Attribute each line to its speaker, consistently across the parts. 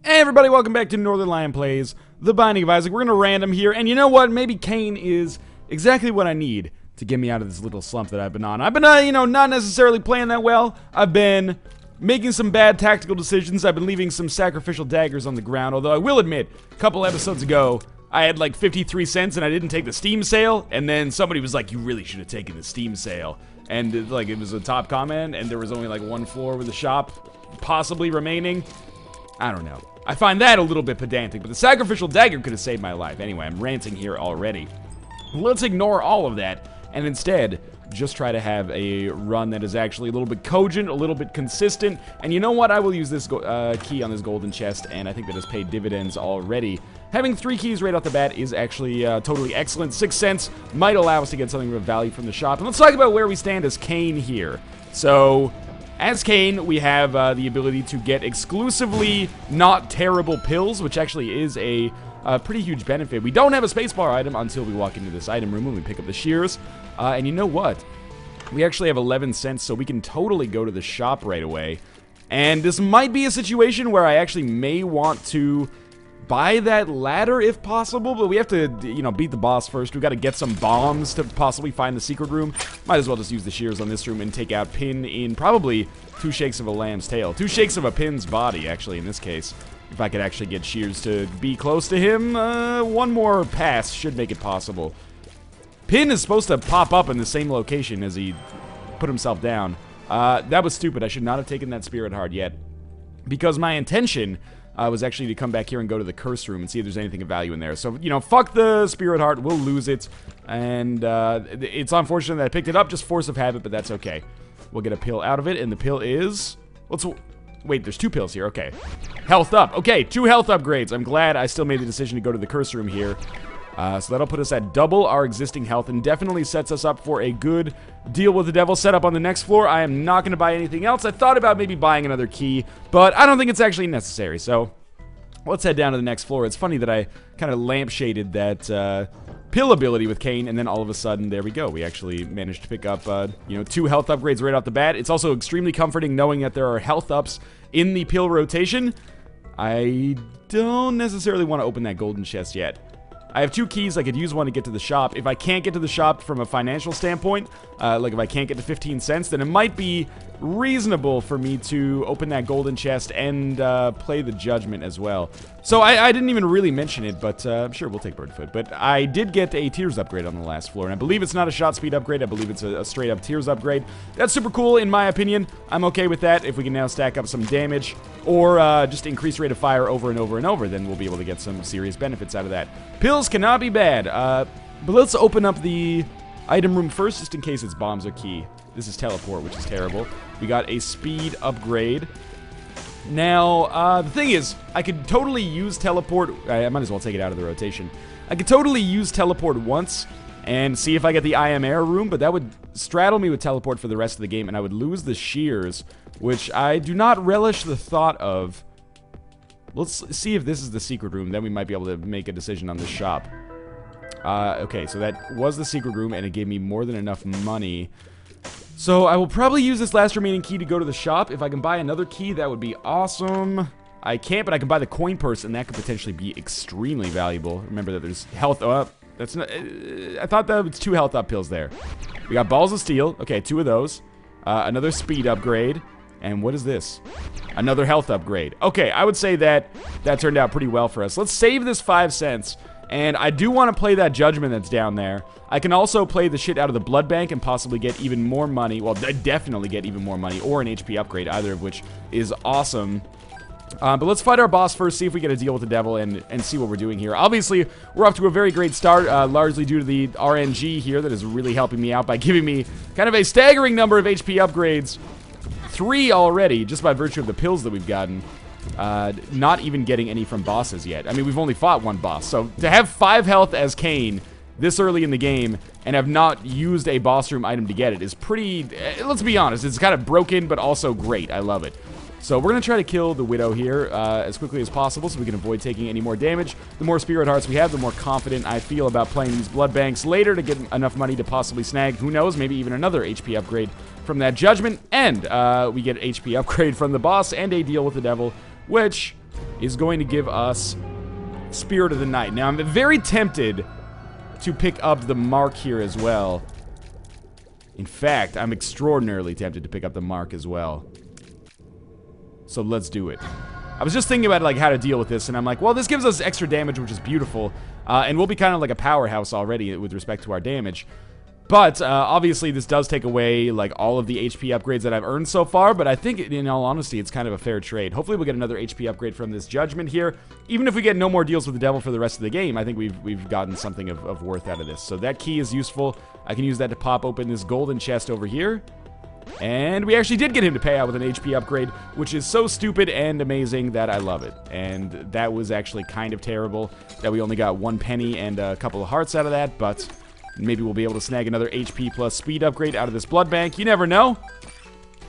Speaker 1: Hey everybody, welcome back to Northernlion Plays The Binding of Isaac. We're going to random here, and you know what? Maybe Cain is exactly what I need to get me out of this little slump that I've been on. I've been, not necessarily playing that well. I've been making some bad tactical decisions. I've been leaving some sacrificial daggers on the ground, although I will admit, a couple episodes ago, I had like 53 cents and I didn't take the Steam sale, and then somebody was like, you really should have taken the Steam sale. And it was a top comment, and there was only like one floor with the shop possibly remaining. I don't know. I find that a little bit pedantic, but the sacrificial dagger could have saved my life. Anyway, I'm ranting here already. Let's ignore all of that, and instead, just try to have a run that is actually a little bit cogent, a little bit consistent, and you know what? I will use this key on this golden chest, and I think that has paid dividends already. Having 3 keys right off the bat is actually totally excellent. 6 cents might allow us to get something of value from the shop. And let's talk about where we stand as Cain here. So, as Cain, we have the ability to get exclusively not terrible pills, which actually is a pretty huge benefit. We don't have a spacebar item until we walk into this item room when we pick up the shears. And you know what? We actually have 11 cents, so we can totally go to the shop right away. And this might be a situation where I actually may want to buy that ladder if possible, but we have to, beat the boss first. We've got to get some bombs to possibly find the secret room. Might as well just use the shears on this room and take out Pin in probably 2 shakes of a lamb's tail. 2 shakes of a Pin's body, actually, in this case. If I could actually get shears to be close to him, one more pass should make it possible. Pin is supposed to pop up in the same location as he put himself down. That was stupid. I should not have taken that spirit heart yet, because my intention was actually to come back here and go to the curse room and see if there's anything of value in there. So, fuck the spirit heart. We'll lose it. And it's unfortunate that I picked it up, just force of habit, but that's okay. We'll get a pill out of it, and the pill is... Wait, there's 2 pills here. Okay. Health up. Okay, 2 health upgrades. I'm glad I still made the decision to go to the curse room here. So that'll put us at double our existing health and definitely sets us up for a good deal with the devil set up on the next floor. I am not going to buy anything else. I thought about maybe buying another key, but I don't think it's actually necessary. So let's head down to the next floor. It's funny that I kind of lampshaded that pill ability with Cain, and then all of a sudden, there we go. We actually managed to pick up, 2 health upgrades right off the bat. It's also extremely comforting knowing that there are health ups in the pill rotation. I don't necessarily want to open that golden chest yet. I have 2 keys. I could use one to get to the shop. If I can't get to the shop from a financial standpoint, like if I can't get to 15 cents, then it might be reasonable for me to open that golden chest and play the judgment as well. So I didn't even really mention it, but I'm sure we'll take Birdfoot. But I did get a tears upgrade on the last floor, and I believe it's not a shot speed upgrade. I believe it's a straight up tears upgrade. That's super cool in my opinion. I'm okay with that. If we can now stack up some damage or just increase rate of fire over and over and over, then we'll be able to get some serious benefits out of that. Pills cannot be bad, but let's open up the item room first, just in case its bombs are key. This is teleport, which is terrible. We got a speed upgrade. Now, the thing is, I could totally use teleport. I might as well take it out of the rotation. I could totally use teleport once and see if I get the I Am Air room, but that would straddle me with teleport for the rest of the game, and I would lose the shears, which I do not relish the thought of. Let's see if this is the secret room, then we might be able to make a decision on the shop. Okay, so that was the secret room, and it gave me more than enough money. So I will probably use this last remaining key to go to the shop. If I can buy another key, that would be awesome. I can't, but I can buy the coin purse, and that could potentially be extremely valuable. Remember that there's health up. That's not. I thought that was 2 health up pills there. We got balls of steel. Okay, 2 of those. Another speed upgrade. And what is this? Another health upgrade. Okay, I would say that turned out pretty well for us. Let's save this 5 cents. And I do want to play that judgment that's down there. I can also play the shit out of the blood bank and possibly get even more money. Well, definitely get even more money or an HP upgrade, either of which is awesome. But let's fight our boss first, see if we get a deal with the devil, and see what we're doing here. Obviously, we're off to a very great start, largely due to the RNG here that is really helping me out by giving me kind of a staggering number of HP upgrades. 3 already, just by virtue of the pills that we've gotten. Not even getting any from bosses yet. I mean, we've only fought 1 boss. So to have 5 health as Cain this early in the game and have not used a boss room item to get it is pretty, let's be honest, it's kind of broken, but also great. I love it. So we're going to try to kill the Widow here as quickly as possible so we can avoid taking any more damage. The more spirit hearts we have, the more confident I feel about playing these blood banks later to get enough money to possibly snag, who knows, maybe even another HP upgrade from that judgment. And we get HP upgrade from the boss and a deal with the devil, which is going to give us Spirit of the Night. Now, I'm very tempted to pick up the Mark here as well. In fact, I'm extraordinarily tempted to pick up the Mark as well. So let's do it. I was just thinking about like how to deal with this, and I'm like, well, this gives us extra damage, which is beautiful, and we'll be kind of like a powerhouse already with respect to our damage. But obviously, this does take away like all of the HP upgrades that I've earned so far. But I think, in all honesty, it's kind of a fair trade. Hopefully, we'll get another HP upgrade from this Judgment here. Even if we get no more deals with the Devil for the rest of the game, I think we've gotten something of worth out of this. So that key is useful. I can use that to pop open this golden chest over here. And we actually did get him to pay out with an HP upgrade, which is so stupid and amazing that I love it. And that was actually kind of terrible that we only got 1 penny and a couple of hearts out of that, but maybe we'll be able to snag another HP plus speed upgrade out of this blood bank. You never know.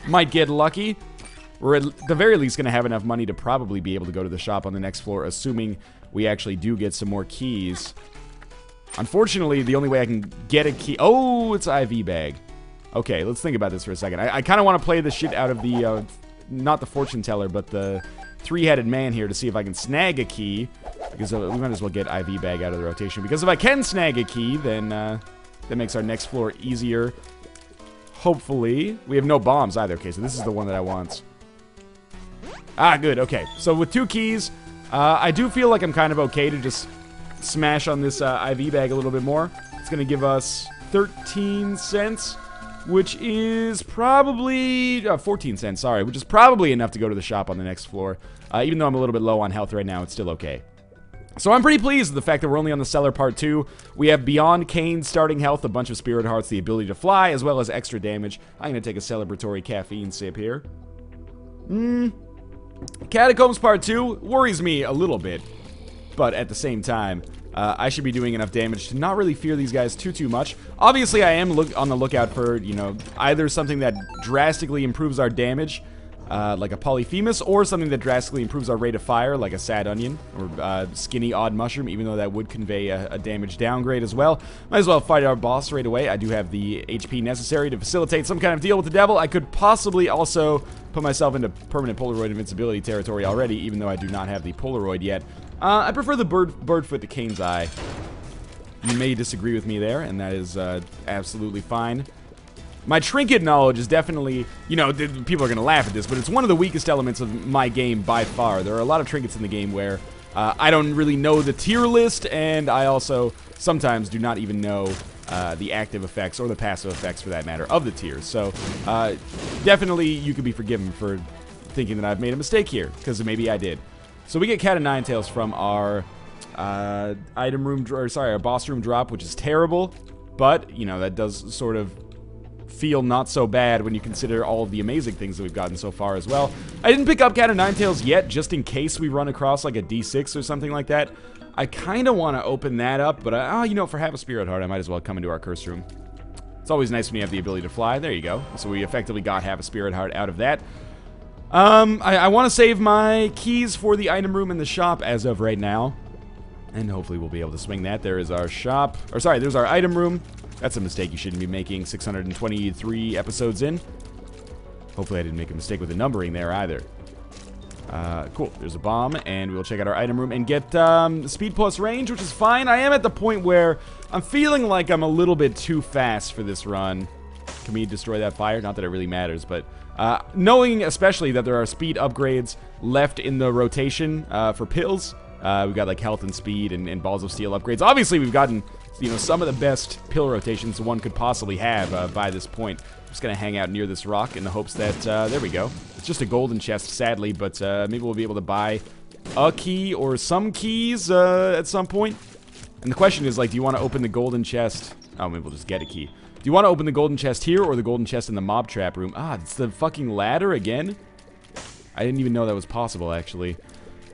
Speaker 1: Might get lucky. We're at the very least going to have enough money to probably be able to go to the shop on the next floor, assuming we actually do get some more keys. Unfortunately, the only way I can get a key... Oh, it's an IV bag. Okay, let's think about this for a second. I kind of want to play the shit out of the, not the fortune teller, but the three-headed man here to see if I can snag a key. Because we might as well get IV bag out of the rotation. Because if I can snag a key, then that makes our next floor easier. Hopefully. We have no bombs either. Okay, so this is the one that I want. Ah, good. Okay, so with 2 keys, I do feel like I'm kind of okay to just smash on this IV bag a little bit more. It's going to give us 13 cents. Which is probably 14 cents, sorry, which is probably enough to go to the shop on the next floor. Even though I'm a little bit low on health right now, it's still okay. So I'm pretty pleased with the fact that we're only on the cellar part 2. We have beyond Kane's starting health, a bunch of spirit hearts, the ability to fly, as well as extra damage. I'm going to take a celebratory caffeine sip here. Catacombs part 2 worries me a little bit, but at the same time, I should be doing enough damage to not really fear these guys too much. Obviously, I am on the lookout for, you know, either something that drastically improves our damage, like a Polyphemus, or something that drastically improves our rate of fire, like a Sad Onion, or Skinny Odd Mushroom, even though that would convey a damage downgrade as well. Might as well fight our boss right away. I do have the HP necessary to facilitate some kind of deal with the devil. I could possibly also put myself into permanent Polaroid invincibility territory already, even though I do not have the Polaroid yet. I prefer the bird foot to Kane's Eye. You may disagree with me there, and that is absolutely fine. My trinket knowledge is definitely, you know, people are going to laugh at this, but it's one of the weakest elements of my game by far. There are a lot of trinkets in the game where I don't really know the tier list, and I also sometimes do not even know the active effects, or the passive effects for that matter, of the tiers. So definitely you could be forgiven for thinking that I've made a mistake here, because maybe I did. So we get Cat of Nine Tails from our item room, or sorry, our boss room drop, which is terrible, but, you know, that does sort of feel not so bad when you consider all of the amazing things that we've gotten so far as well. I didn't pick up Cat of Nine Tails yet, just in case we run across like a D6 or something like that. I kind of want to open that up, but, you know, for half a Spirit Heart, I might as well come into our curse room. It's always nice when you have the ability to fly. There you go. So we effectively got half a Spirit Heart out of that. I want to save my keys for the item room in the shop as of right now. And hopefully we'll be able to swing that. There is our shop. Or sorry, there's our item room. That's a mistake you shouldn't be making 623 episodes in. Hopefully I didn't make a mistake with the numbering there either. Cool. There's a bomb, and we'll check out our item room and get speed plus range, which is fine. I am at the point where I'm feeling like I'm a little bit too fast for this run. Can we destroy that fire? Not that it really matters, but knowing especially that there are speed upgrades left in the rotation for pills. We've got like health and speed and balls of steel upgrades. Obviously, we've gotten, you know, some of the best pill rotations one could possibly have by this point. I'm just going to hang out near this rock in the hopes that, there we go. It's just a golden chest, sadly, but maybe we'll be able to buy a key or some keys at some point. And the question is, like, do you want to open the golden chest? Oh, maybe we'll just get a key. Do you want to open the golden chest here or the golden chest in the mob trap room? Ah, it's the fucking ladder again? I didn't even know that was possible, actually.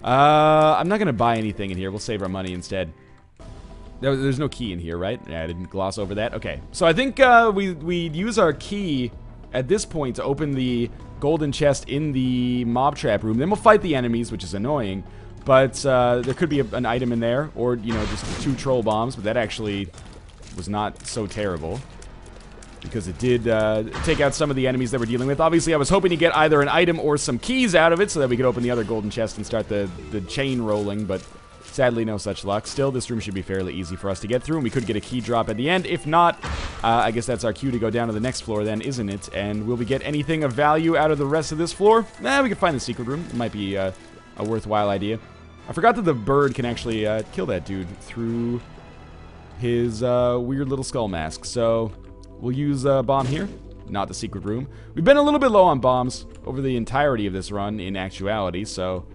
Speaker 1: I'm not going to buy anything in here. We'll save our money instead. There's no key in here, right? Yeah, I didn't gloss over that. Okay, so I think we'd use our key at this point to open the golden chest in the mob trap room. Then we'll fight the enemies, which is annoying. But there could be an item in there, or, you know, just 2 troll bombs. But that actually was not so terrible. because it did take out some of the enemies that we're dealing with. Obviously, I was hoping to get either an item or some keys out of it so that we could open the other golden chest and start the chain rolling, but sadly, no such luck. Still, this room should be fairly easy for us to get through, and we could get a key drop at the end. If not, I guess that's our cue to go down to the next floor then, isn't it? And will we get anything of value out of the rest of this floor? We could find the secret room. It might be a worthwhile idea. I forgot that the bird can actually kill that dude through his weird little skull mask. So we'll use a bomb here, not the secret room. We've been a little bit low on bombs over the entirety of this run in actuality, so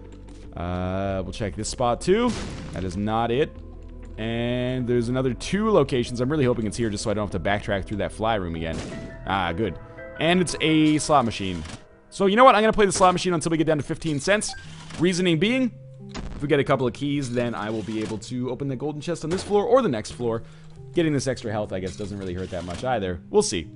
Speaker 1: we'll check this spot too. That is not it. And there's another 2 locations. I'm really hoping it's here just so I don't have to backtrack through that fly room again. Good. And it's a slot machine. So you know what? I'm going to play the slot machine until we get down to 15 cents. Reasoning being, if we get a couple of keys, then I will be able to open the golden chest on this floor or the next floor. Getting this extra health, I guess, doesn't really hurt that much either. We'll see.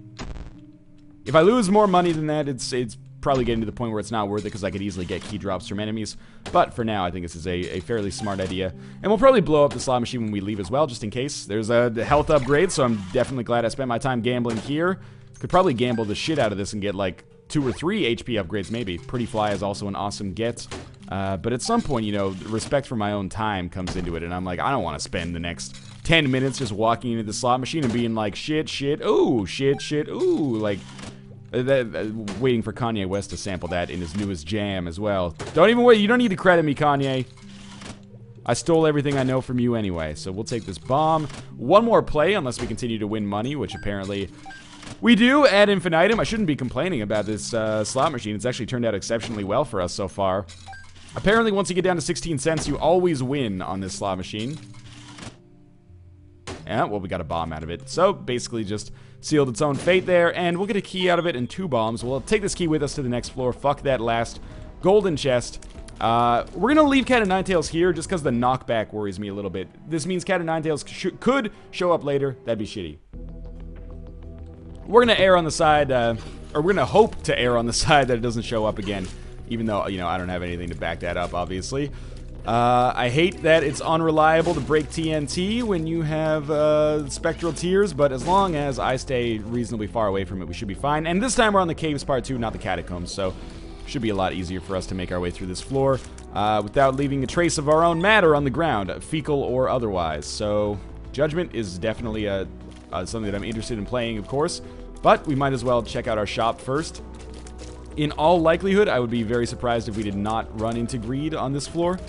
Speaker 1: If I lose more money than that, it's probably getting to the point where it's not worth it because I could easily get key drops from enemies. But for now, I think this is a fairly smart idea. And we'll probably blow up the slot machine when we leave as well, just in case. There's a health upgrade, so I'm definitely glad I spent my time gambling here. Could probably gamble the shit out of this and get like 2 or 3 HP upgrades maybe. Pretty Fly is also an awesome get. But at some point, you know, respect for my own time comes into it, and I'm like, I don't want to spend the next 10 minutes just walking into the slot machine and being like, shit, ooh, shit, ooh, like, waiting for Kanye West to sample that in his newest jam as well. Don't even wait, you don't need to credit me, Kanye. I stole everything I know from you anyway, so we'll take this bomb. One more play, unless we continue to win money, which apparently we do ad infinitum. I shouldn't be complaining about this slot machine. It's actually turned out exceptionally well for us so far. Apparently, once you get down to 16 cents, you always win on this slot machine. Yeah, well, we got a bomb out of it. So, basically just sealed its own fate there, and we'll get a key out of it and 2 bombs. We'll take this key with us to the next floor. Fuck that last golden chest. We're going to leave Cat and Ninetails here just because the knockback worries me a little bit. This means Cat and Ninetails could show up later. That'd be shitty. We're going to err on the side, or we're going to hope to err on the side that it doesn't show up again. Even though, you know, I don't have anything to back that up, obviously. I hate that it's unreliable to break TNT when you have spectral tears, but as long as I stay reasonably far away from it, we should be fine. And this time we're on the caves part 2, not the catacombs, so should be a lot easier for us to make our way through this floor without leaving a trace of our own matter on the ground, fecal or otherwise. So Judgment is definitely something that I'm interested in playing, of course, but we might as well check out our shop first. In all likelihood, I would be very surprised if we did not run into greed on this floor.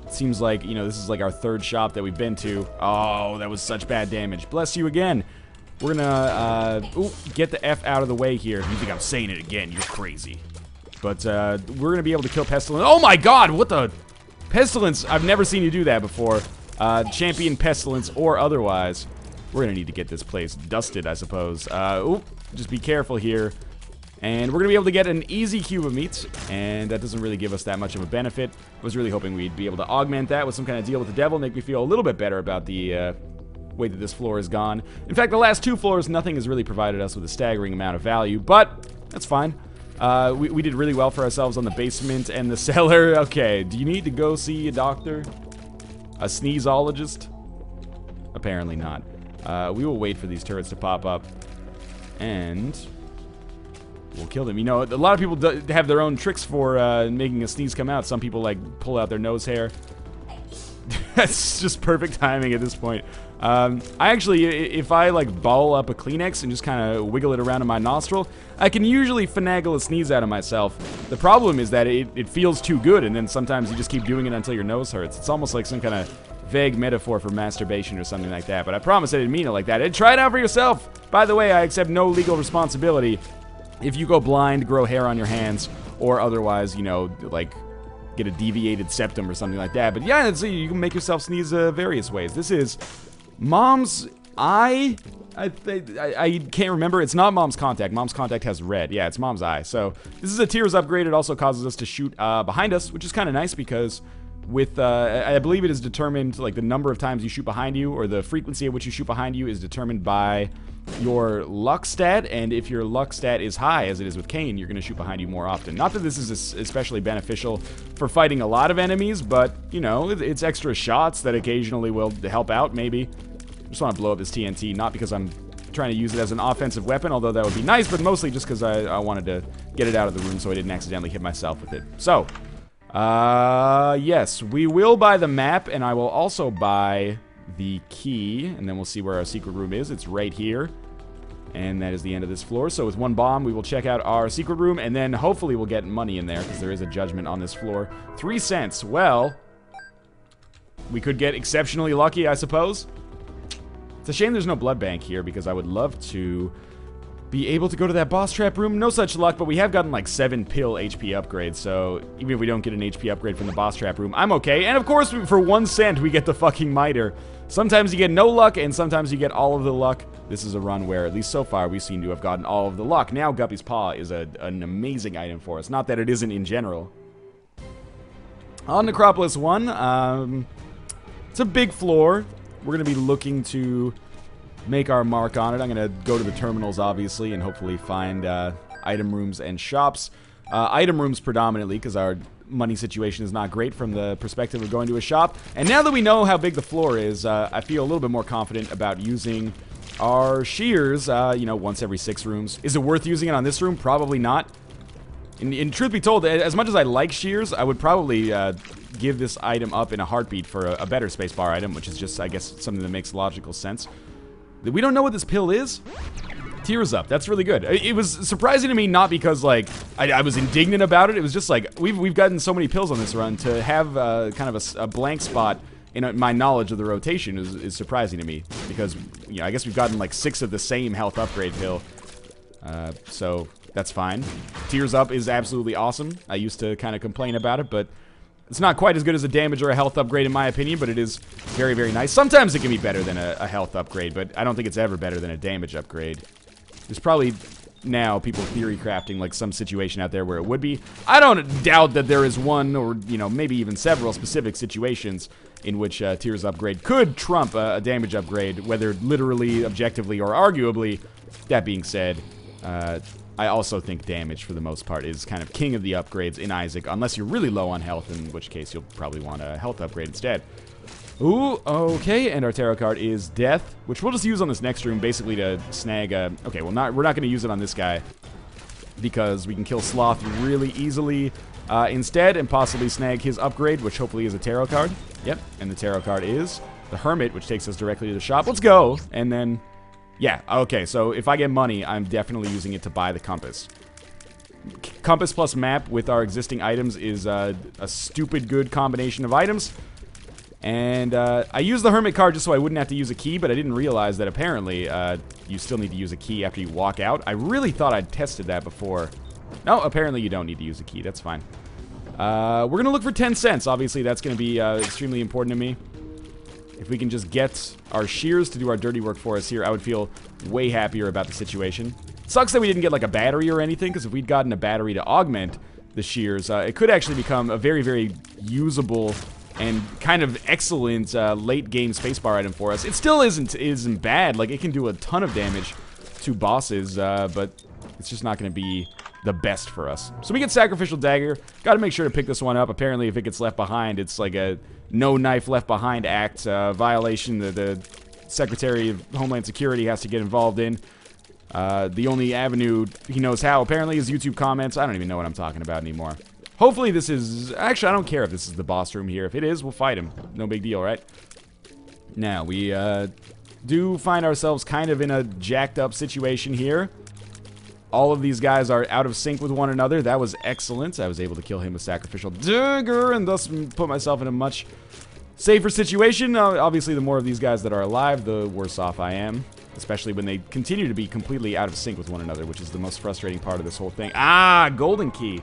Speaker 1: It seems like, you know, this is like our 3rd shop that we've been to. Oh, that was such bad damage. Bless you again. We're gonna, get the F out of the way here. If you think I'm saying it again, you're crazy. But, we're gonna be able to kill Pestilence. Oh my god, what the? Pestilence, I've never seen you do that before. Champion Pestilence or otherwise. We're gonna need to get this place dusted, I suppose. Just be careful here. And we're going to be able to get an easy Cuban Meat, and that doesn't really give us that much of a benefit. I was really hoping we'd be able to augment that with some kind of deal with the devil, make me feel a little bit better about the way that this floor has gone. In fact, the last 2 floors, nothing has really provided us with a staggering amount of value, but that's fine. We did really well for ourselves on the basement and the cellar. Okay, do you need to go see a doctor? A sneezologist? Apparently not. We will wait for these turrets to pop up, and we'll kill them. You know, a lot of people have their own tricks for making a sneeze come out. Some people, like, pull out their nose hair. That's just perfect timing at this point. I actually, if I, like, ball up a Kleenex and just kind of wiggle it around in my nostril, I can usually finagle a sneeze out of myself. The problem is that it feels too good, and then sometimes you just keep doing it until your nose hurts. It's almost like some kind of vague metaphor for masturbation or something like that, but I promise I didn't mean it like that. And try it out for yourself! By the way, I accept no legal responsibility if you go blind, grow hair on your hands, or otherwise, you know, like, get a deviated septum or something like that. But yeah, you can make yourself sneeze various ways. This is Mom's Eye. I can't remember. It's not Mom's Contact. Mom's Contact has red. Yeah, it's Mom's Eye. So this is a tears upgrade. It also causes us to shoot behind us, which is kind of nice because with, I believe it is determined, like, the number of times you shoot behind you, or the frequency at which you shoot behind you is determined by your luck stat, and if your luck stat is high, as it is with Cain, you're going to shoot behind you more often. Not that this is especially beneficial for fighting a lot of enemies, but, you know, it's extra shots that occasionally will help out, maybe. I just want to blow up this TNT, not because I'm trying to use it as an offensive weapon, although that would be nice, but mostly just because I wanted to get it out of the room so I didn't accidentally hit myself with it. So, yes, we will buy the map, and I will also buy the key, and then we'll see where our secret room is. It's right here. And that is the end of this floor. So with one bomb, we will check out our secret room, and then hopefully we'll get money in there, because there is a judgment on this floor. 3 cents. Well, we could get exceptionally lucky, I suppose. It's a shame there's no blood bank here, because I would love to be able to go to that boss trap room. No such luck, but we have gotten like 7 pill HP upgrades, so even if we don't get an HP upgrade from the boss trap room, I'm okay. And of course, for 1 cent, we get the fucking miter. Sometimes you get no luck, and sometimes you get all of the luck. This is a run where, at least so far, we seem to have gotten all of the luck. Now, Guppy's Paw is an amazing item for us. Not that it isn't in general. On Necropolis 1, it's a big floor. We're going to be looking to make our mark on it. I'm going to go to the terminals, obviously, and hopefully find item rooms and shops. Item rooms predominantly, because our money situation is not great from the perspective of going to a shop. And now that we know how big the floor is, I feel a little bit more confident about using our shears, you know, once every 6 rooms. Is it worth using it on this room? Probably not. In truth be told, as much as I like shears, I would probably give this item up in a heartbeat for a better spacebar item, which is just, I guess, something that makes logical sense. We don't know what this pill is. Tears up. That's really good. It was surprising to me, not because like I was indignant about it. It was just like we've gotten so many pills on this run, to have kind of a blank spot in my knowledge of the rotation is surprising to me, because you know, I guess we've gotten like 6 of the same health upgrade pill, so that's fine. Tears up is absolutely awesome. I used to kind of complain about it, but it's not quite as good as a damage or a health upgrade in my opinion, but it is very, very nice. Sometimes it can be better than a health upgrade, but I don't think it's ever better than a damage upgrade. There's probably now people theory crafting like some situation out there where it would be. I don't doubt that there is one, or you know, maybe even several specific situations in which Tears upgrade could trump a damage upgrade, whether literally, objectively, or arguably. That being said, I also think damage for the most part is kind of king of the upgrades in Isaac, unless you're really low on health, in which case you'll probably want a health upgrade instead. Ooh, okay, and our tarot card is Death, which we'll just use on this next room, basically to snag okay, well, we're not going to use it on this guy, because we can kill Sloth really easily instead, and possibly snag his upgrade, which hopefully is a tarot card. Yep, and the tarot card is the Hermit, which takes us directly to the shop. Let's go, and then, yeah, okay, so if I get money, I'm definitely using it to buy the compass. Compass plus map with our existing items is a stupid good combination of items. And I used the Hermit card just so I wouldn't have to use a key, but I didn't realize that apparently you still need to use a key after you walk out. I really thought I'd tested that before. No, apparently you don't need to use a key. That's fine. We're going to look for 10 cents. Obviously, that's going to be extremely important to me. If we can just get our shears to do our dirty work for us here, I would feel way happier about the situation. Sucks that we didn't get like a battery or anything, because if we'd gotten a battery to augment the shears, it could actually become a very, very usable and kind of excellent late game spacebar item for us. It still isn't bad. Like, it can do a ton of damage to bosses, but it's just not going to be the best for us. So we get Sacrificial Dagger. Got to make sure to pick this one up. Apparently, if it gets left behind, it's like a no knife left behind act violation that the Secretary of Homeland Security has to get involved in. The only avenue he knows how, apparently, is YouTube comments. I don't even know what I'm talking about anymore. Hopefully this is... Actually, I don't care if this is the boss room here. If it is, we'll fight him. No big deal, right? Now, we do find ourselves kind of in a jacked up situation here. All of these guys are out of sync with one another. That was excellent. I was able to kill him with Sacrificial Dagger and thus put myself in a much safer situation. Obviously, the more of these guys that are alive, the worse off I am. Especially when they continue to be completely out of sync with one another, which is the most frustrating part of this whole thing. Ah, golden key.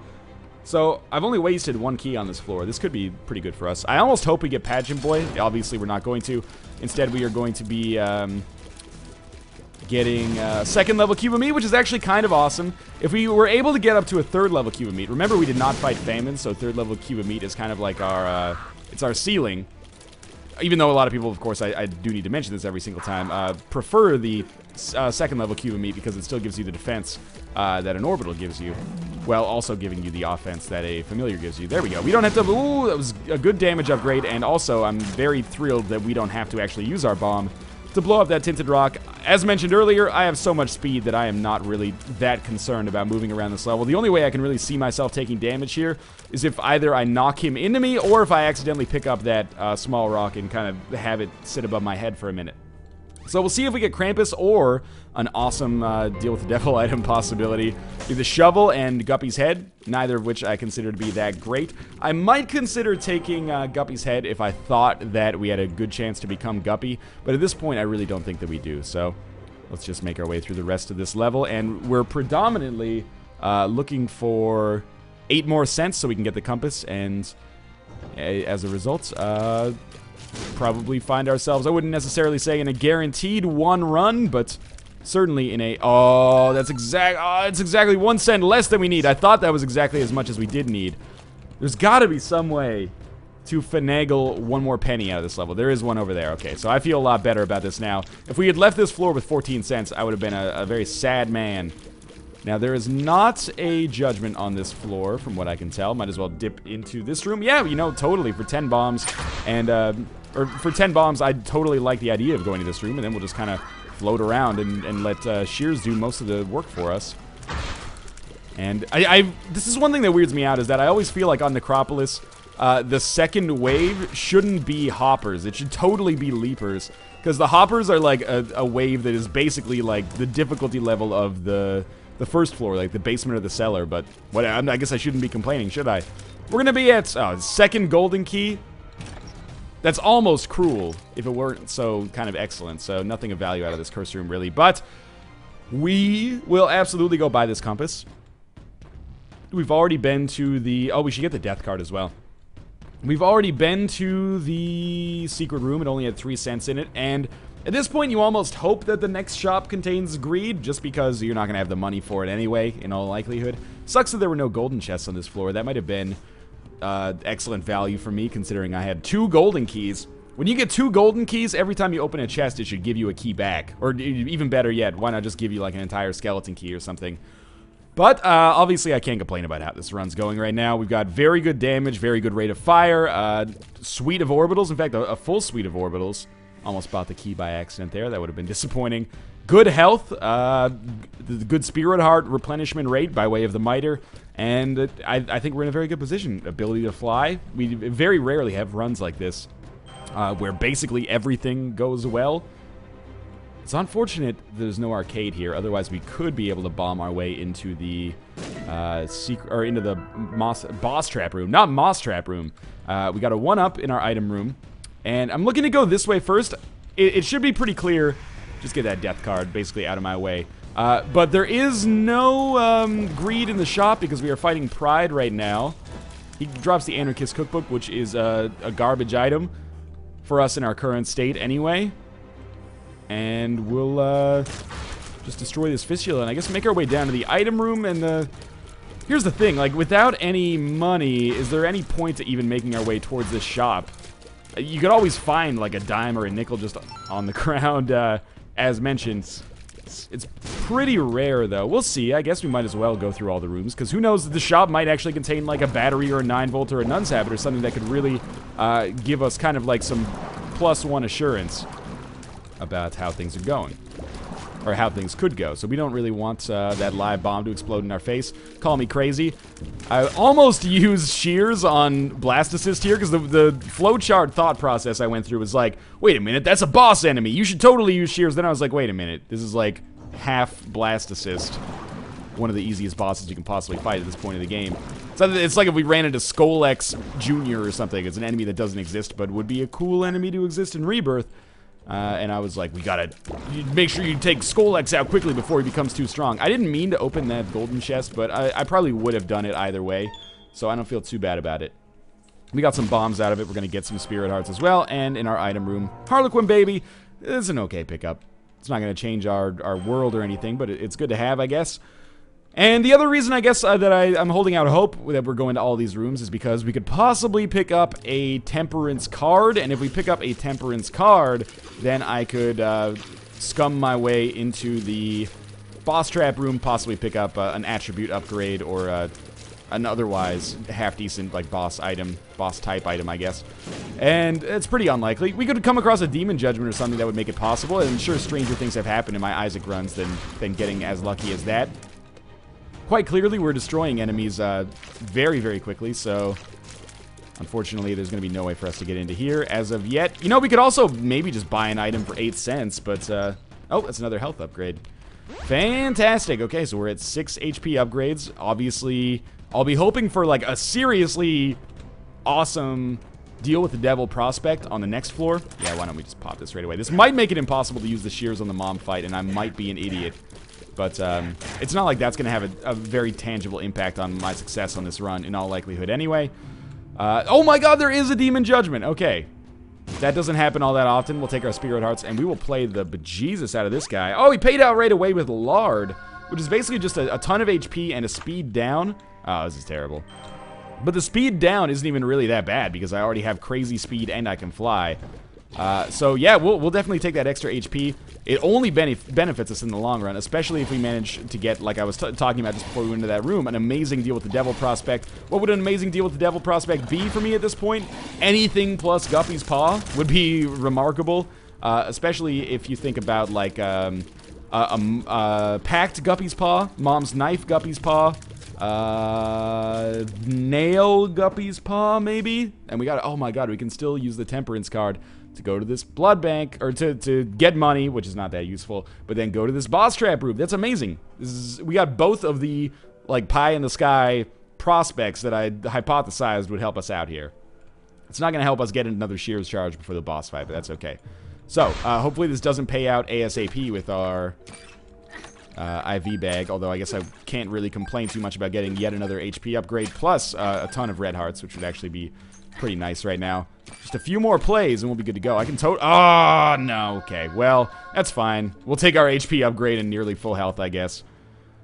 Speaker 1: So, I've only wasted 1 key on this floor. This could be pretty good for us. I almost hope we get Pageant Boy. Obviously, we're not going to. Instead, we are going to be getting 2nd level Cuban Meat, which is actually kind of awesome. If we were able to get up to a 3rd level Cuban Meat, remember we did not fight Famine, so 3rd level Cuban Meat is kind of like our, it's our ceiling. Even though a lot of people, of course, I do need to mention this every single time, prefer the 2nd level Cuban Meat because it still gives you the defense that an orbital gives you, while also giving you the offense that a familiar gives you. There we go. We don't have to... Ooh, that was a good damage upgrade, and also I'm very thrilled that we don't have to actually use our bomb to blow up that tinted rock. As mentioned earlier, I have so much speed that I am not really that concerned about moving around this level. The only way I can really see myself taking damage here is if either I knock him into me or if I accidentally pick up that small rock and kind of have it sit above my head for a minute. So we'll see if we get Krampus or an awesome deal with the devil item possibility. Either shovel and Guppy's head, neither of which I consider to be that great. I might consider taking Guppy's head if I thought that we had a good chance to become Guppy, but at this point I really don't think that we do. So let's just make our way through the rest of this level, and we're predominantly looking for 8 more cents so we can get the compass, and as a result, probably find ourselves, I wouldn't necessarily say in a guaranteed 1 run, but certainly in a, oh, it's exactly 1 cent less than we need. I thought that was exactly as much as we did need. There's gotta be some way to finagle 1 more penny out of this level. There is one over there. Okay, so I feel a lot better about this now. If we had left this floor with 14 cents, I would have been a very sad man. Now, there is not a judgment on this floor, from what I can tell. Might as well dip into this room. Yeah, you know, totally, for 10 bombs. And, or for 10 bombs, I'd totally like the idea of going to this room, and then we'll just kind of float around and let Shears do most of the work for us. And this is one thing that weirds me out, is that I always feel like on Necropolis, the second wave shouldn't be hoppers. It should totally be leapers. Because the hoppers are like a wave that is basically like the difficulty level of the first floor, like the basement or the cellar. But what, I guess I shouldn't be complaining, should I? We're going to be at second golden key. That's almost cruel if it weren't so kind of excellent. So nothing of value out of this curse room, really. But we will absolutely go buy this compass. We've already been to the... Oh, we should get the death card as well. We've already been to the secret room. It only had 3 cents in it. And at this point, you almost hope that the next shop contains greed, just because you're not going to have the money for it anyway, in all likelihood. Sucks that there were no golden chests on this floor. That might have been excellent value for me, considering I had 2 golden keys. When you get 2 golden keys, every time you open a chest, it should give you a key back. Or even better yet, why not just give you like an entire skeleton key or something? But, obviously I can't complain about how this run's going right now. We've got very good damage, very good rate of fire, suite of orbitals. In fact, a full suite of orbitals. Almost bought the key by accident there. That would have been disappointing. Good health, good spirit heart replenishment rate by way of the miter. And I think we're in a very good position. Ability to fly. We very rarely have runs like this, where basically everything goes well. It's unfortunate there's no arcade here. Otherwise, we could be able to bomb our way into the secret, or into the boss trap room. Not moss trap room. We got a 1-up in our item room, and I'm looking to go this way first. It should be pretty clear. Just get that death card basically out of my way. But there is no greed in the shop because we are fighting Pride right now. He drops the Anarchist Cookbook, which is a garbage item for us in our current state anyway. And we'll just destroy this fistula and I guess make our way down to the item room. And here's the thing, like without any money, is there any point to even making our way towards this shop? You could always find like a dime or a nickel just on the ground, as mentioned. It's pretty rare though. We'll see. I guess we might as well go through all the rooms, because who knows, the shop might actually contain like a battery or a 9-volt or a nun's habit or something that could really give us kind of like some +1 assurance about how things are going, or how things could go. So we don't really want that live bomb to explode in our face. Call me crazy. I almost used Shears on Blast Assist here, because the flowchart thought process I went through was like, wait a minute, that's a boss enemy. You should totally use Shears. Then I was like, wait a minute, this is like half Blast Assist. One of the easiest bosses you can possibly fight at this point of the game. So it's like if we ran into Skolex Jr. or something. It's an enemy that doesn't exist, but would be a cool enemy to exist in Rebirth. And I was like, we gotta make sure you take Skolex out quickly before he becomes too strong. I didn't mean to open that golden chest, but I probably would have done it either way, so I don't feel too bad about it. We got some bombs out of it. We're gonna get some spirit hearts as well, and in our item room, Harlequin Baby is an okay pickup. It's not gonna change our world or anything, but it's good to have, I guess. And the other reason, I guess, that I'm holding out hope that we're going to all these rooms is because we could possibly pick up a Temperance card, and if we pick up a Temperance card, then I could scum my way into the boss trap room, possibly pick up an attribute upgrade or an otherwise half-decent like boss type item, I guess. And it's pretty unlikely. We could come across a demon judgment or something that would make it possible, and I'm sure stranger things have happened in my Isaac runs than getting as lucky as that. Quite clearly, we're destroying enemies very, very quickly, so unfortunately, there's going to be no way for us to get into here as of yet. You know, we could also maybe just buy an item for 8 cents, but, oh, that's another health upgrade. Fantastic. Okay, so we're at 6 HP upgrades. Obviously, I'll be hoping for, like, a seriously awesome deal with the devil prospect on the next floor. Yeah, why don't we just pop this right away? This might make it impossible to use the shears on the mom fight, and I might be an idiot. But it's not like that's going to have a very tangible impact on my success on this run, in all likelihood anyway. Oh my god, there is a demon judgment. Okay. That doesn't happen all that often. We'll take our spirit hearts, and we will play the bejesus out of this guy. Oh, he paid out right away with lard, which is basically just a ton of HP and a speed down. Oh, this is terrible. But the speed down isn't even really that bad because I already have crazy speed and I can fly. So yeah, we'll definitely take that extra HP. It only benefits us in the long run, especially if we manage to get, like I was talking about just before we went into that room, an amazing deal with the devil prospect. What would an amazing deal with the devil prospect be for me at this point? Anything plus Guppy's Paw would be remarkable, especially if you think about like packed Guppy's Paw, Mom's Knife Guppy's Paw, nail Guppy's Paw maybe, and we got, oh my god, we can still use the temperance card to go to this blood bank, or to get money, which is not that useful, but then go to this boss trap room. That's amazing. We got both of the like pie in the sky prospects that I hypothesized would help us out here. It's not gonna help us get another shears charge before the boss fight, but that's okay. So hopefully this doesn't pay out ASAP with our IV bag, although I guess I can't really complain too much about getting yet another HP upgrade, plus a ton of red hearts, which would actually be pretty nice right now. Just a few more plays and we'll be good to go. I can oh, no, okay, well, that's fine. We'll take our HP upgrade and nearly full health, I guess.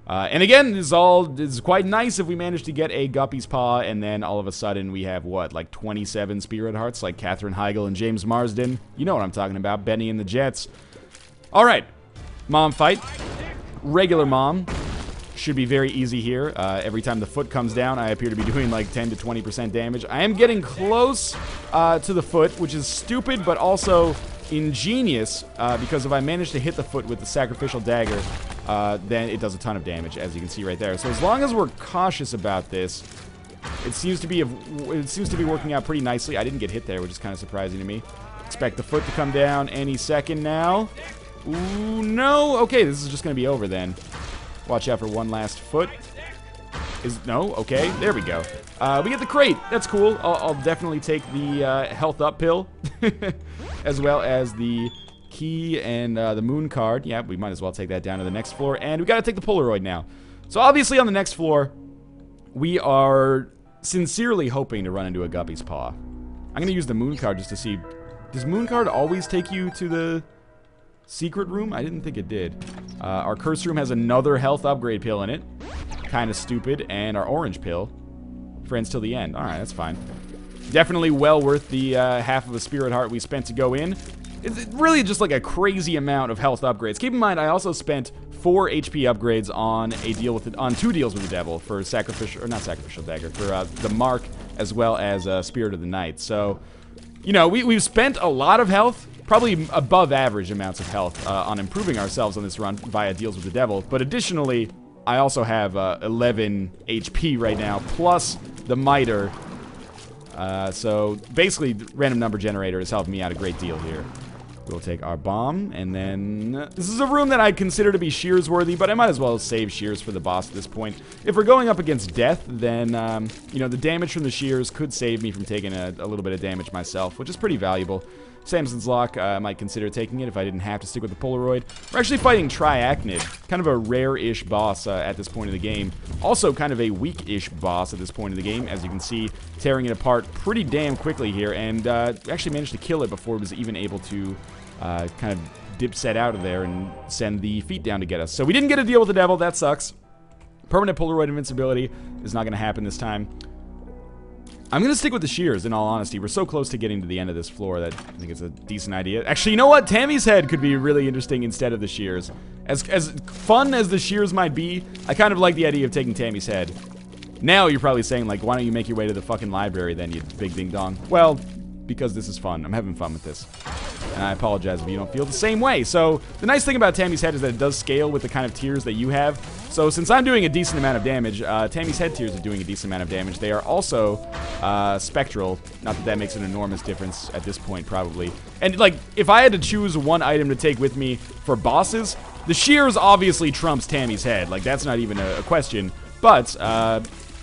Speaker 1: And again, this is quite nice if we manage to get a Guppy's Paw, and then all of a sudden we have, what, like 27 Spirit Hearts, like Katherine Heigl and James Marsden. You know what I'm talking about, Benny and the Jets. Alright, mom fight. Regular mom. Should be very easy here. Every time the foot comes down, I appear to be doing like 10 to 20% damage. I am getting close to the foot, which is stupid, but also ingenious, because if I manage to hit the foot with the sacrificial dagger, then it does a ton of damage, as you can see right there. So as long as we're cautious about this, it seems to be working out pretty nicely. I didn't get hit there, which is kind of surprising to me. Expect the foot to come down any second now. Ooh, no. Okay, this is just going to be over then. Watch out for one last foot. No? Okay, there we go. We get the crate. That's cool. I'll definitely take the health up pill. As well as the key and the moon card. Yeah, we might as well take that down to the next floor. And we got to take the Polaroid now. So obviously on the next floor, we are sincerely hoping to run into a Guppy's Paw. I'm going to use the moon card just to see. Does moon card always take you to the secret room? I didn't think it did. Our curse room has another health upgrade pill in it. Kind of stupid. And our orange pill. Friends till the end. Alright, that's fine. Definitely well worth the half of a spirit heart we spent to go in. It's really just like a crazy amount of health upgrades. Keep in mind, I also spent 4 HP upgrades on a deal with on 2 deals with the devil for sacrificial, or not sacrificial dagger, for the mark as well as spirit of the night. So, you know, we've spent a lot of health. Probably above average amounts of health on improving ourselves on this run via deals with the devil. But additionally, I also have 11 HP right now, plus the miter. So basically, the random number generator is helping me out a great deal here. We'll take our bomb, and then this is a room that I consider to be shears worthy, but I might as well save shears for the boss at this point. If we're going up against death, then you know, the damage from the shears could save me from taking a little bit of damage myself, which is pretty valuable. Samson's Lock, I might consider taking it if I didn't have to stick with the Polaroid. We're actually fighting Triachnid, kind of a rare-ish boss at this point of the game. Also kind of a weak-ish boss at this point of the game, as you can see, tearing it apart pretty damn quickly here, and actually managed to kill it before it was even able to kind of dip set out of there and send the feet down to get us. So we didn't get a deal with the devil, that sucks. Permanent Polaroid invincibility is not going to happen this time. I'm going to stick with the shears, in all honesty. We're so close to getting to the end of this floor that I think it's a decent idea. Actually, you know what? Tammy's head could be really interesting instead of the shears. As fun as the shears might be, I kind of like the idea of taking Tammy's head. Now you're probably saying, like, why don't you make your way to the fucking library then, you big ding-dong? Well, because this is fun. I'm having fun with this. And I apologize if you don't feel the same way. So the nice thing about Tammy's head is that it does scale with the kind of tiers that you have. So since I'm doing a decent amount of damage, Tammy's head tiers are doing a decent amount of damage. They are also spectral. Not that that makes an enormous difference at this point, probably. And like, if I had to choose one item to take with me for bosses, the shears obviously trumps Tammy's head. Like, that's not even a question. But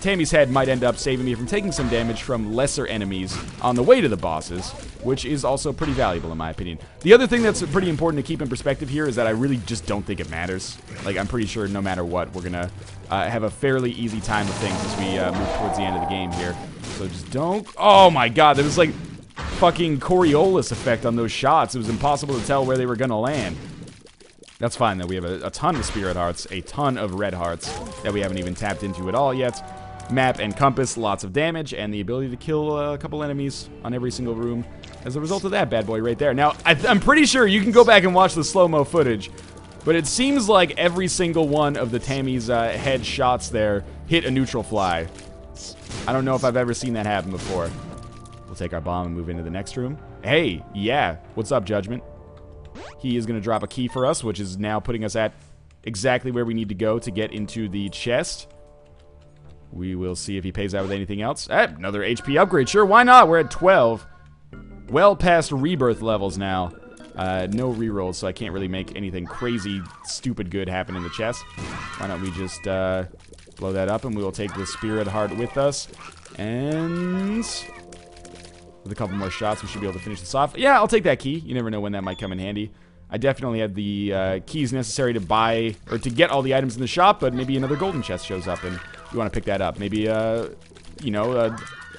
Speaker 1: Tammy's head might end up saving me from taking some damage from lesser enemies on the way to the bosses, which is also pretty valuable in my opinion. The other thing that's pretty important to keep in perspective here is that I really just don't think it matters. Like, I'm pretty sure no matter what, we're gonna have a fairly easy time of things as we move towards the end of the game here. So just don't... Oh my god, there was like fucking Coriolis effect on those shots. It was impossible to tell where they were gonna land. That's fine though, we have a ton of spirit hearts, a ton of red hearts that we haven't even tapped into at all yet. Map and compass, lots of damage, and the ability to kill a couple enemies on every single room as a result of that bad boy right there. Now, I'm pretty sure you can go back and watch the slow-mo footage, but it seems like every single one of the Tammy's head shots there hit a neutral fly. I don't know if I've ever seen that happen before. We'll take our bomb and move into the next room. Hey, yeah, what's up, Judgment? He is going to drop a key for us, which is now putting us at exactly where we need to go to get into the chest. We will see if he pays out with anything else. Another HP upgrade. Sure, why not? We're at 12. Well past rebirth levels now. No rerolls, so I can't really make anything crazy, stupid good happen in the chest. Why don't we just blow that up, and we will take the spirit heart with us. And with a couple more shots, we should be able to finish this off. Yeah, I'll take that key. You never know when that might come in handy. I definitely had the keys necessary to buy, or to get all the items in the shop, but maybe another golden chest shows up, and you want to pick that up. Maybe, you know,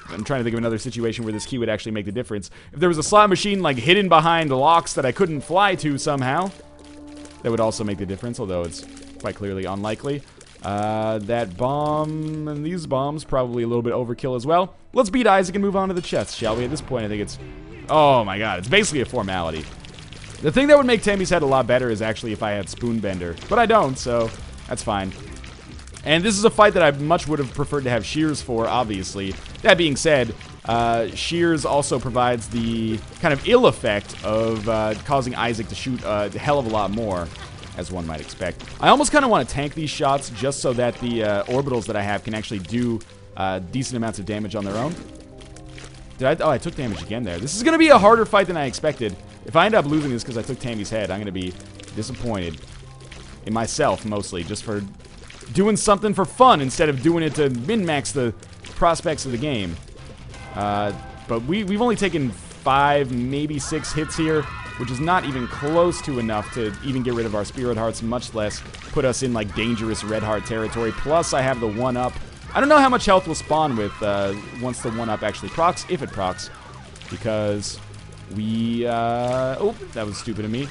Speaker 1: I'm trying to think of another situation where this key would actually make the difference. If there was a slot machine, like, hidden behind locks that I couldn't fly to somehow, that would also make the difference, although it's quite clearly unlikely. That bomb and these bombs, probably a little bit overkill as well. Let's beat Isaac and move on to the chest, shall we? At this point, I think it's... Oh, my God. It's basically a formality. The thing that would make Tammy's head a lot better is actually if I had Spoonbender. But I don't, so that's fine. And this is a fight that I much would have preferred to have Shears for, obviously. That being said, Shears also provides the kind of ill effect of causing Isaac to shoot a hell of a lot more, as one might expect. I almost kind of want to tank these shots just so that the orbitals that I have can actually do decent amounts of damage on their own. Oh, I took damage again there. This is going to be a harder fight than I expected. If I end up losing this because I took Tammy's head, I'm going to be disappointed in myself, mostly, just for doing something for fun instead of doing it to min-max the prospects of the game. But we've only taken 5, maybe 6 hits here, which is not even close to enough to even get rid of our spirit hearts, much less put us in, like, dangerous red heart territory. Plus, I have the 1-up. I don't know how much health will spawn with once the 1-up actually procs, if it procs, because we, oh, that was stupid of me.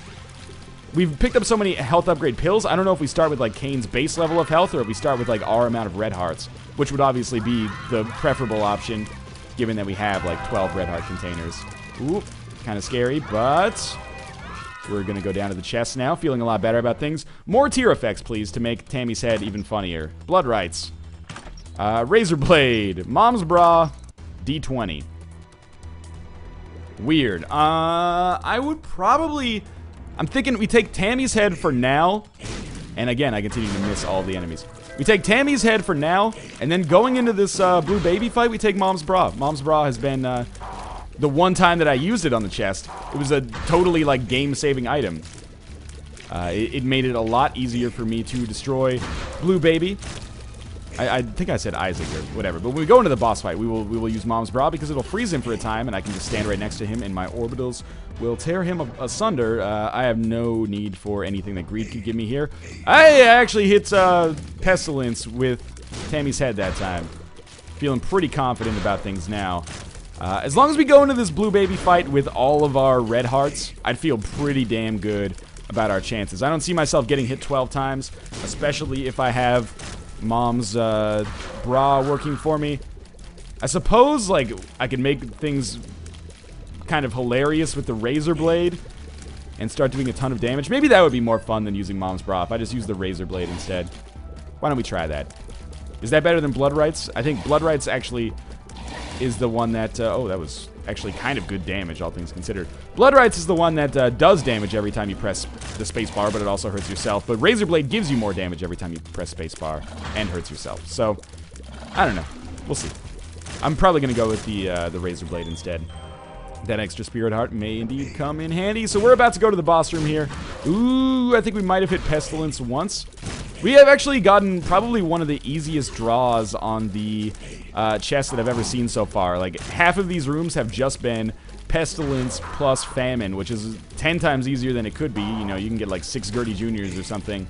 Speaker 1: We've picked up so many health upgrade pills, I don't know if we start with, like, Kane's base level of health, or if we start with, like, our amount of red hearts, which would obviously be the preferable option, given that we have, like, 12 red heart containers. Ooh, kind of scary, but we're going to go down to the chest now, feeling a lot better about things. More tier effects, please, to make Tammy's head even funnier. Blood rights. Razor Blade, Mom's Bra, D20. Weird. I would probably... I'm thinking we take Tammy's head for now. And again, I continue to miss all the enemies. We take Tammy's head for now, and then going into this blue baby fight, we take Mom's Bra. Mom's Bra has been the one time that I used it on the chest. It was a totally, like, game-saving item. It made it a lot easier for me to destroy Blue Baby. I think I said Isaac or whatever, but when we go into the boss fight, we will use Mom's Bra because it'll freeze him for a time, and I can just stand right next to him, and my orbitals will tear him asunder. I have no need for anything that Greed could give me here. I actually hit Pestilence with Tammy's head that time. Feeling pretty confident about things now. As long as we go into this Blue Baby fight with all of our red hearts, I'd feel pretty damn good about our chances. I don't see myself getting hit 12 times, especially if I have Mom's bra working for me. I suppose, like, I could make things kind of hilarious with the Razor Blade and start doing a ton of damage. Maybe that would be more fun than using Mom's bra if I just use the Razor Blade instead. Why don't we try that? Is that better than Blood Rights? I think Blood Rights actually is the one that, oh, that was actually kind of good damage, all things considered. Blood Rights is the one that does damage every time you press the spacebar, but it also hurts yourself. But Razor Blade gives you more damage every time you press spacebar and hurts yourself. So, I don't know. We'll see. I'm probably going to go with the Razor Blade instead. That extra Spirit Heart may indeed come in handy. So we're about to go to the boss room here. Ooh, I think we might have hit Pestilence once. We have actually gotten probably one of the easiest draws on the chest that I've ever seen so far. Like, half of these rooms have just been Pestilence plus Famine, which is 10 times easier than it could be. You know, you can get like 6 Gertie Juniors or something.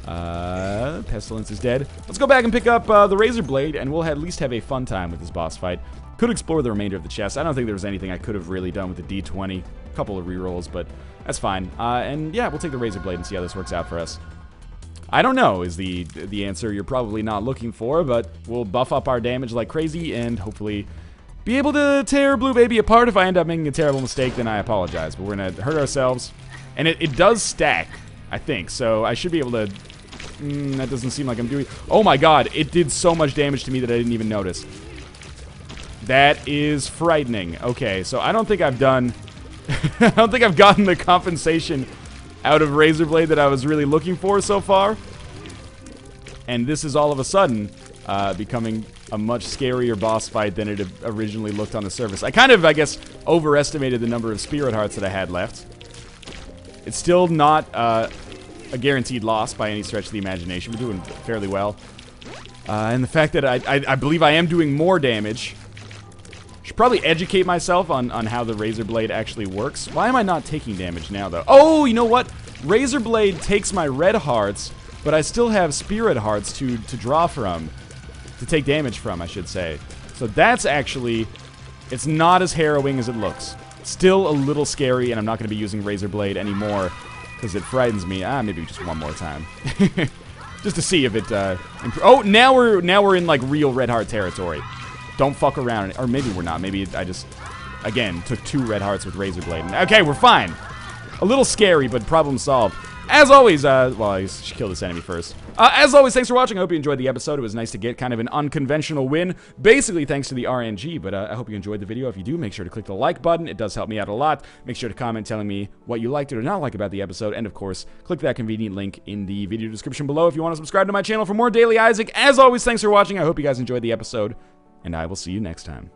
Speaker 1: Pestilence is dead. Let's go back and pick up the Razor Blade, and we'll at least have a fun time with this boss fight. Could explore the remainder of the chest. I don't think there was anything I could have really done with the D20. A couple of rerolls, but that's fine. And yeah, we'll take the Razor Blade and see how this works out for us. I don't know is the answer you're probably not looking for, but we'll buff up our damage like crazy and hopefully be able to tear Blue Baby apart. If I end up making a terrible mistake, then I apologize. But we're going to hurt ourselves. And it does stack, I think, so I should be able to... that doesn't seem like I'm doing... Oh my god, it did so much damage to me that I didn't even notice. That is frightening. Okay, so I don't think I've done... I don't think I've gotten the compensation out of Razor Blade that I was really looking for so far. And this is all of a sudden becoming a much scarier boss fight than it originally looked on the surface. I kind of, I guess, overestimated the number of Spirit Hearts that I had left. It's still not a guaranteed loss by any stretch of the imagination. We're doing fairly well. And the fact that I believe I am doing more damage... Should probably educate myself on how the Razor Blade actually works. Why am I not taking damage now, though? Oh, you know what? Razor Blade takes my red hearts, but I still have Spirit Hearts to draw from. To take damage from, I should say. So that's actually... It's not as harrowing as it looks. Still a little scary, and I'm not going to be using Razor Blade anymore, because it frightens me. Maybe just one more time. Just to see if it... Oh, now we're in, like, real red heart territory. Don't fuck around. Or maybe we're not. Maybe I just, again, took 2 red hearts with Razor Blade. Okay, we're fine. A little scary, but problem solved. As always, well, I should kill this enemy first. As always, thanks for watching. I hope you enjoyed the episode. It was nice to get kind of an unconventional win. Basically, thanks to the RNG, but I hope you enjoyed the video. If you do, make sure to click the like button. It does help me out a lot. Make sure to comment telling me what you liked or did not like about the episode. And, of course, click that convenient link in the video description below if you want to subscribe to my channel for more Daily Isaac. As always, thanks for watching. I hope you guys enjoyed the episode. And I will see you next time.